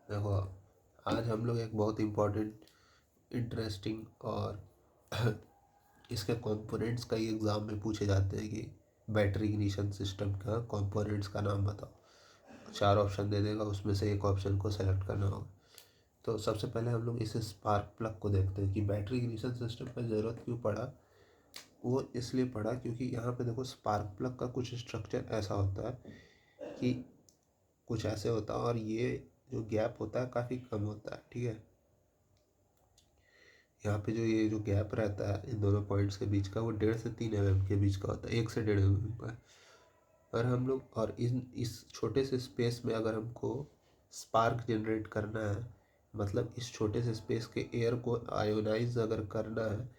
देखो, आज हम लोग एक बहुत इम्पोर्टेंट, इंटरेस्टिंग और इसके कंपोनेंट्स का ही एग्ज़ाम में पूछे जाते हैं कि बैटरी इग्निशन सिस्टम का कंपोनेंट्स का नाम बताओ। 4 ऑप्शन दे देगा, उसमें से एक ऑप्शन को सेलेक्ट करना होगा। तो सबसे पहले हम लोग इस स्पार्क प्लग को देखते हैं कि बैटरी इग्निशन सिस्टम का ज़रूरत क्यों पड़ा। वो इसलिए पड़ा क्योंकि यहाँ पे देखो, स्पार्क प्लग का कुछ स्ट्रक्चर ऐसा होता है कि कुछ ऐसे होता है, और ये जो गैप होता है काफ़ी कम होता है। ठीक है, यहाँ पे जो ये जो गैप रहता है इन दोनों पॉइंट्स के बीच का, वो 1.5 से 3 mm के बीच का होता है, 1 से 1.5 mm का। और हम लोग और इस छोटे से स्पेस में अगर हमको स्पार्क जनरेट करना है, मतलब इस छोटे से स्पेस के एयर को आयोनाइज अगर करना है,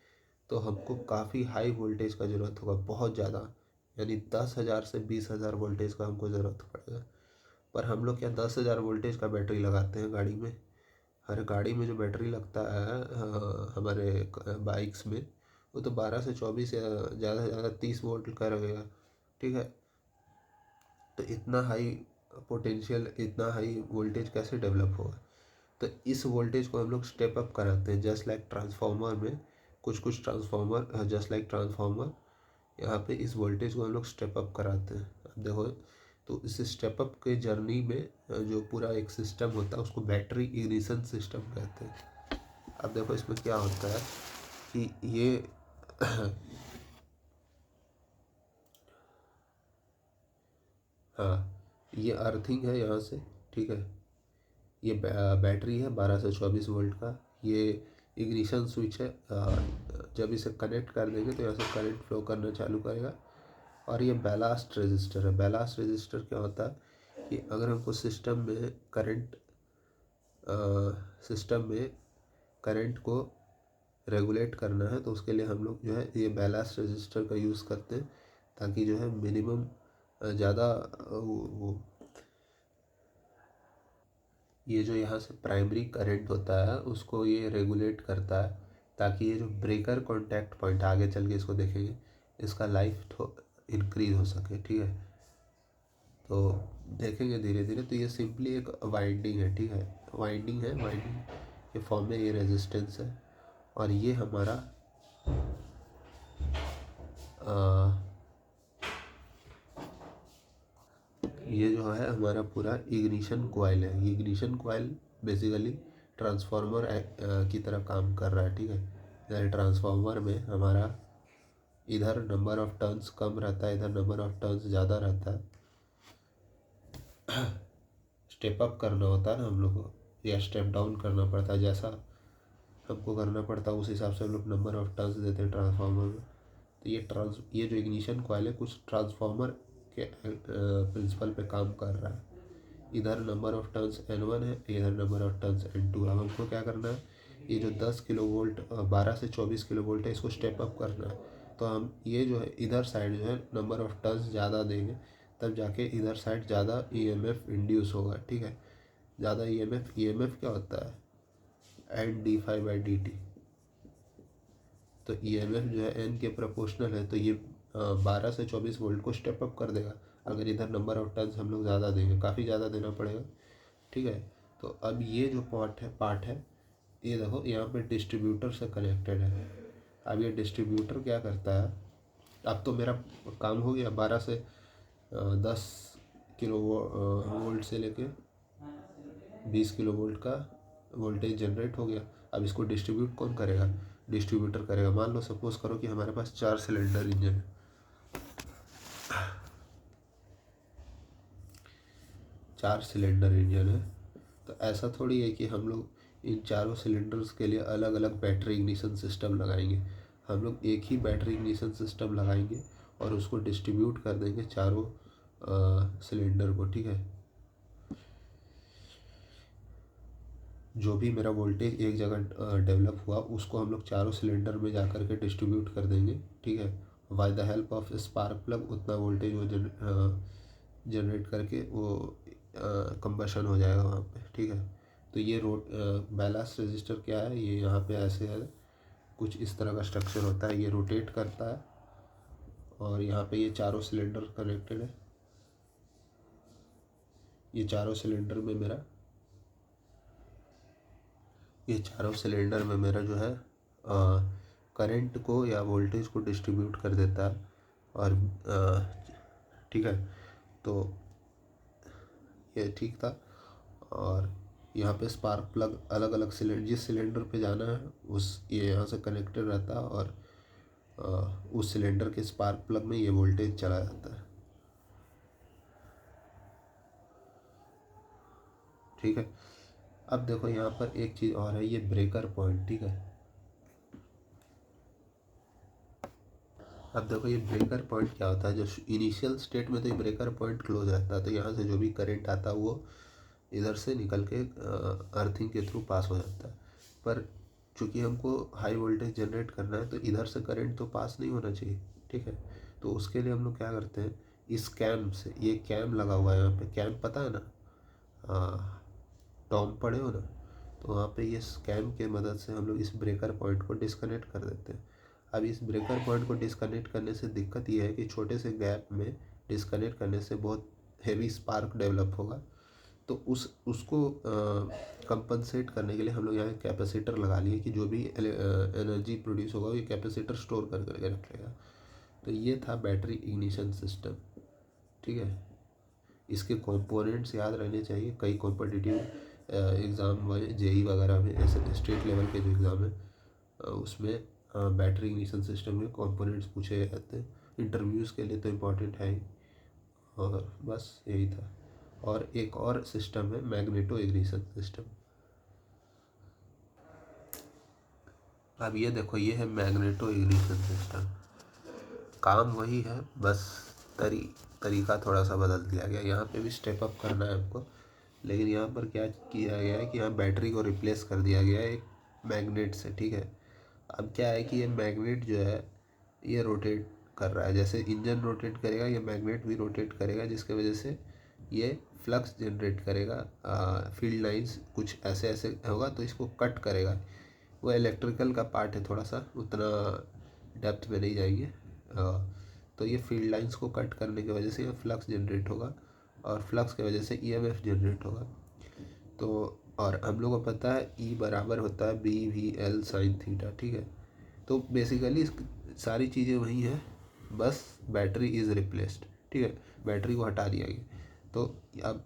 तो हमको काफ़ी हाई वोल्टेज का ज़रूरत होगा, बहुत ज़्यादा, यानी 10,000 से 20,000 वोल्टेज का हमको ज़रूरत पड़ेगा। पर हम लोग क्या 10,000 वोल्टेज का बैटरी लगाते हैं गाड़ी में? हर गाड़ी में जो बैटरी लगता है हमारे बाइक्स में, वो तो 12 से 24 या ज़्यादा से ज़्यादा 30 वोल्ट का रहेगा। ठीक है, तो इतना हाई पोटेंशियल, इतना हाई वोल्टेज कैसे डेवलप होगा? तो इस वोल्टेज को हम लोग स्टेप अप कराते हैं, जस्ट लाइक ट्रांसफार्मर में। कुछ कुछ ट्रांसफार्मर, जस्ट लाइक ट्रांसफार्मर, यहाँ पे इस वोल्टेज को हम लोग स्टेप अप कराते हैं। अब देखो, तो इस स्टेप अप के जर्नी में जो पूरा एक सिस्टम होता है उसको बैटरी इग्निशन सिस्टम कहते हैं। अब देखो इसमें क्या होता है कि ये हाँ, ये अर्थिंग है यहाँ से। ठीक है, ये बैटरी है 12 से 24 वोल्ट का। ये इग्निशन स्विच है, जब इसे कनेक्ट कर देंगे तो यहाँ से करंट फ्लो करना चालू करेगा। और ये बैलास्ट रजिस्टर है। बैलास्ट रजिस्टर क्या होता है कि अगर हमको सिस्टम में करंट को रेगुलेट करना है, तो उसके लिए हम लोग जो है ये बैलास्ट रजिस्टर का यूज़ करते हैं, ताकि जो है मिनिमम ज़्यादा वो ये जो यहाँ से प्राइमरी करंट होता है उसको ये रेगुलेट करता है, ताकि ये जो ब्रेकर कॉन्टैक्ट पॉइंट आगे चल के इसको देखेंगे, इसका लाइफ इंक्रीज हो सके। ठीक है, तो देखेंगे धीरे धीरे। तो ये सिंपली एक वाइंडिंग है। ठीक है, वाइंडिंग के फॉर्म में ये रेजिस्टेंस है। और ये हमारा ये जो है हमारा पूरा इग्निशन कॉइल है। ये इग्निशन कॉइल बेसिकली ट्रांसफार्मर की तरह काम कर रहा है। ठीक है, जैसे ट्रांसफार्मर में हमारा इधर नंबर ऑफ टर्न्स कम रहता है, इधर नंबर ऑफ टर्न्स ज़्यादा रहता है। स्टेप अप करना होता है ना हम लोग को, या स्टेप डाउन करना पड़ता है, जैसा हमको करना पड़ता है उस हिसाब से हम लोग नंबर ऑफ टर्न्स देते हैं ट्रांसफार्मर में। तो ये जो इग्निशन कॉइल है कुछ ट्रांसफार्मर के प्रिंसिपल पे काम कर रहा है। इधर नंबर ऑफ टर्न्स N1 है, इधर नंबर ऑफ टर्न्स N2। अब हमको क्या करना है, ये जो 10 किलो वोल्ट 12 से 24 किलो वोल्ट है, इसको स्टेप अप करना है। तो हम ये जो है इधर साइड जो है नंबर ऑफ टर्न्स ज़्यादा देंगे, तब जाके इधर साइड ज़्यादा EMF इंड्यूस होगा। ठीक है, ज़्यादा EMF क्या होता है, N d∅dt। तो EMF जो है N के प्रोपोर्शनल है, तो ये 12 से 24 वोल्ट को स्टेप अप कर देगा। अगर इधर नंबर ऑफ टर्न्स हम लोग ज़्यादा देंगे, काफ़ी ज़्यादा देना पड़ेगा। ठीक है, तो अब ये जो पार्ट है, ये देखो यहाँ पे डिस्ट्रीब्यूटर से कनेक्टेड है। अब ये डिस्ट्रीब्यूटर क्या करता है, अब तो मेरा काम हो गया 12 से 10 किलो वोल्ट से लेके 20 किलो वोल्ट का वोल्टेज जनरेट हो गया। अब इसको डिस्ट्रीब्यूट कौन करेगा, डिस्ट्रीब्यूटर करेगा। मान लो सपोज करो कि हमारे पास 4 सिलेंडर इंजन है। 4 सिलेंडर इंजन है, तो ऐसा थोड़ी है कि हम लोग इन चारों सिलेंडर्स के लिए अलग अलग बैटरी इग्निशन सिस्टम लगाएंगे। हम लोग एक ही बैटरी इग्निशन सिस्टम लगाएंगे और उसको डिस्ट्रीब्यूट कर देंगे चारों सिलेंडर को। ठीक है, जो भी मेरा वोल्टेज एक जगह डेवलप हुआ उसको हम लोग चारों सिलेंडर में जा कर के डिस्ट्रीब्यूट कर देंगे। ठीक है, by the help of spark plug उतना वोल्टेज वो जनरेट करके वो कंबशन हो जाएगा वहाँ पे। ठीक है, तो ये बैलास्ट रजिस्टर क्या है, ये यहाँ पे ऐसे है, कुछ इस तरह का स्ट्रक्चर होता है। ये रोटेट करता है और यहाँ पे ये चारों सिलेंडर कनेक्टेड है। ये चारों सिलेंडर में मेरा ये चारों सिलेंडर में मेरा जो है करंट को या वोल्टेज को डिस्ट्रीब्यूट कर देता है। और ठीक है, तो ये ठीक था। और यहाँ पे स्पार्क प्लग अलग अलग सिलेंडर, जिस सिलेंडर पे जाना है उस ये यहाँ से कनेक्टेड रहता है, और उस सिलेंडर के स्पार्क प्लग में ये वोल्टेज चला जाता है। ठीक है, अब देखो यहाँ पर एक चीज़ और है, ये ब्रेकर पॉइंट। ठीक है, अब देखो ये ब्रेकर पॉइंट क्या होता है। जो इनिशियल स्टेट में तो ये ब्रेकर पॉइंट क्लोज रहता है, तो यहाँ से जो भी करंट आता है वो इधर से निकल के अर्थिंग के थ्रू पास हो जाता है। पर चूँकि हमको हाई वोल्टेज जनरेट करना है तो इधर से करंट तो पास नहीं होना चाहिए। ठीक है, तो उसके लिए हम लोग क्या करते हैं, इस कैम से, ये कैम लगा हुआ है यहाँ पे, कैम पता है ना, टॉम पढ़े हो ना, तो वहाँ पे ये कैम के मदद से हम लोग इस ब्रेकर पॉइंट को डिस्कनेक्ट कर देते हैं। अब इस ब्रेकर पॉइंट को डिस्कनेक्ट करने से दिक्कत ये है कि छोटे से गैप में डिस्कनेक्ट करने से बहुत हेवी स्पार्क डेवलप होगा। तो उसको कंपनसेट करने के लिए हम लोग यहाँ कैपेसिटर लगा लिए कि जो भी एनर्जी प्रोड्यूस होगा ये कैपेसिटर स्टोर कर करके रखेगा। तो ये था बैटरी इग्निशन सिस्टम। ठीक है, इसके कंपोनेंट्स याद रहने चाहिए। कई कॉम्पिटिटिव एग्ज़ाम में, जेई वगैरह में, ऐसे स्टेट लेवल के जो एग्ज़ाम है उसमें बैटरी इग्निशन सिस्टम के कंपोनेंट्स पूछे जाते हैं। इंटरव्यूज़ के लिए तो इम्पोर्टेंट है ही। और बस यही था। और एक और सिस्टम है मैग्नेटो इग्निशन सिस्टम। अब ये देखो, ये है मैग्नेटो इग्निशन सिस्टम। काम वही है, बस तरीका थोड़ा सा बदल दिया गया। यहाँ पे भी स्टेप अप करना है हमको, लेकिन यहाँ पर क्या किया गया है कि यहाँ बैटरी को रिप्लेस कर दिया गया है एक मैग्नेट से। ठीक है, अब क्या है कि ये मैग्नेट जो है ये रोटेट कर रहा है, जैसे इंजन रोटेट करेगा ये मैग्नेट भी रोटेट करेगा, जिसके वजह से ये फ्लक्स जनरेट करेगा। फील्ड लाइंस कुछ ऐसे ऐसे होगा तो इसको कट करेगा। वो इलेक्ट्रिकल का पार्ट है, थोड़ा सा उतना डेप्थ में नहीं जाएंगे। तो ये फील्ड लाइंस को कट करने की वजह से ये फ्लक्स जनरेट होगा, और फ्लक्स की वजह से ईएमएफ जनरेट होगा। तो और हम लोग को पता है ई बराबर होता है B V L sine theta. ठीक है, तो बेसिकली सारी चीज़ें वही हैं, बस बैटरी इज़ रिप्लेस्ड। ठीक है, बैटरी को हटा दिया गया। तो अब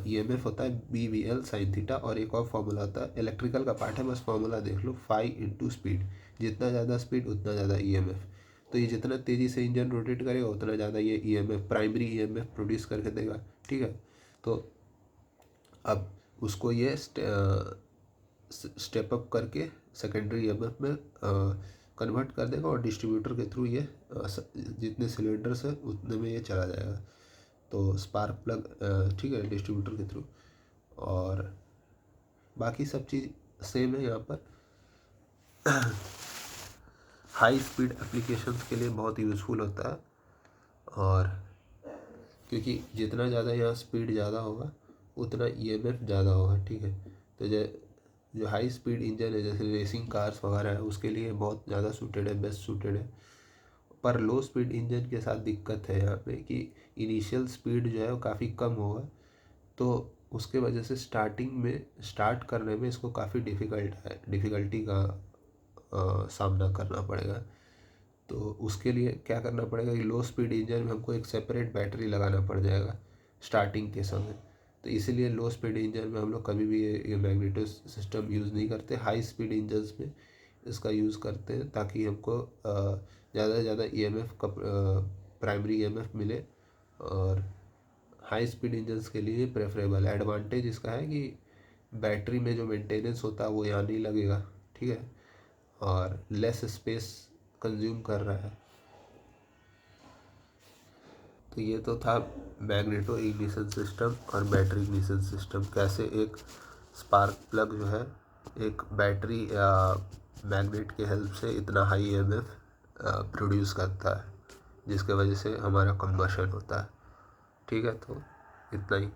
ईएमएफ होता है B V L sine theta, और एक और फॉर्मूला होता है, इलेक्ट्रिकल का पार्ट है, बस फॉर्मूला देख लो, फाई इंटू स्पीड। जितना ज़्यादा स्पीड उतना ज़्यादा ईएमएफ। तो ये जितना तेज़ी से इंजन रोटेट करेगा उतना ज़्यादा ये ईएमएफ, प्राइमरी ईएमएफ प्रोड्यूस करके देगा। ठीक है, तो अब उसको ये स्टेप अप करके सेकेंडरी ईएमएफ में कन्वर्ट कर देगा, और डिस्ट्रीब्यूटर के थ्रू ये जितने सिलेंडर्स है उतने में ये चला जाएगा। तो स्पार्क प्लग, ठीक है, डिस्ट्रीब्यूटर के थ्रू। और बाकी सब चीज़ सेम है यहाँ पर। हाई स्पीड एप्लीकेशंस के लिए बहुत यूज़फुल होता है, और क्योंकि जितना ज़्यादा यहाँ स्पीड ज़्यादा होगा उतना ईएमएफ ज़्यादा होगा। ठीक है, तो जो हाई स्पीड इंजन है जैसे रेसिंग कार्स वगैरह है उसके लिए बहुत ज़्यादा सूटेड है, बेस्ट सूटेड है। पर लो स्पीड इंजन के साथ दिक्कत है यहाँ पे कि इनिशियल स्पीड जो है वो काफ़ी कम होगा, तो उसके वजह से स्टार्ट करने में इसको काफ़ी डिफ़िकल्टी का सामना करना पड़ेगा। तो उसके लिए क्या करना पड़ेगा कि लो स्पीड इंजन में हमको एक सेपरेट बैटरी लगाना पड़ जाएगा स्टार्टिंग के समय। तो इसीलिए लो स्पीड इंजन में हम लोग कभी भी ये मैग्नेटो सिस्टम यूज़ नहीं करते। हाई स्पीड इंजन्स में इसका यूज़ करते हैं ताकि हमको ज़्यादा से ज़्यादा ईएमएफ का प्राइमरी ईएमएफ मिले, और हाई स्पीड इंजन्स के लिए प्रेफरेबल है। एडवांटेज इसका है कि बैटरी में जो मेंटेनेंस होता है वो यहाँ नहीं लगेगा। ठीक है, और लेस स्पेस कंज्यूम कर रहा है। तो ये तो था मैग्नेटो इग्निशन सिस्टम और बैटरी इग्निशन सिस्टम, कैसे एक स्पार्क प्लग जो है एक बैटरी या मैग्नेट के हेल्प से इतना हाई ईएमएफ प्रोड्यूस करता है, जिसके वजह से हमारा कंबशन होता है। ठीक है, तो इतना ही।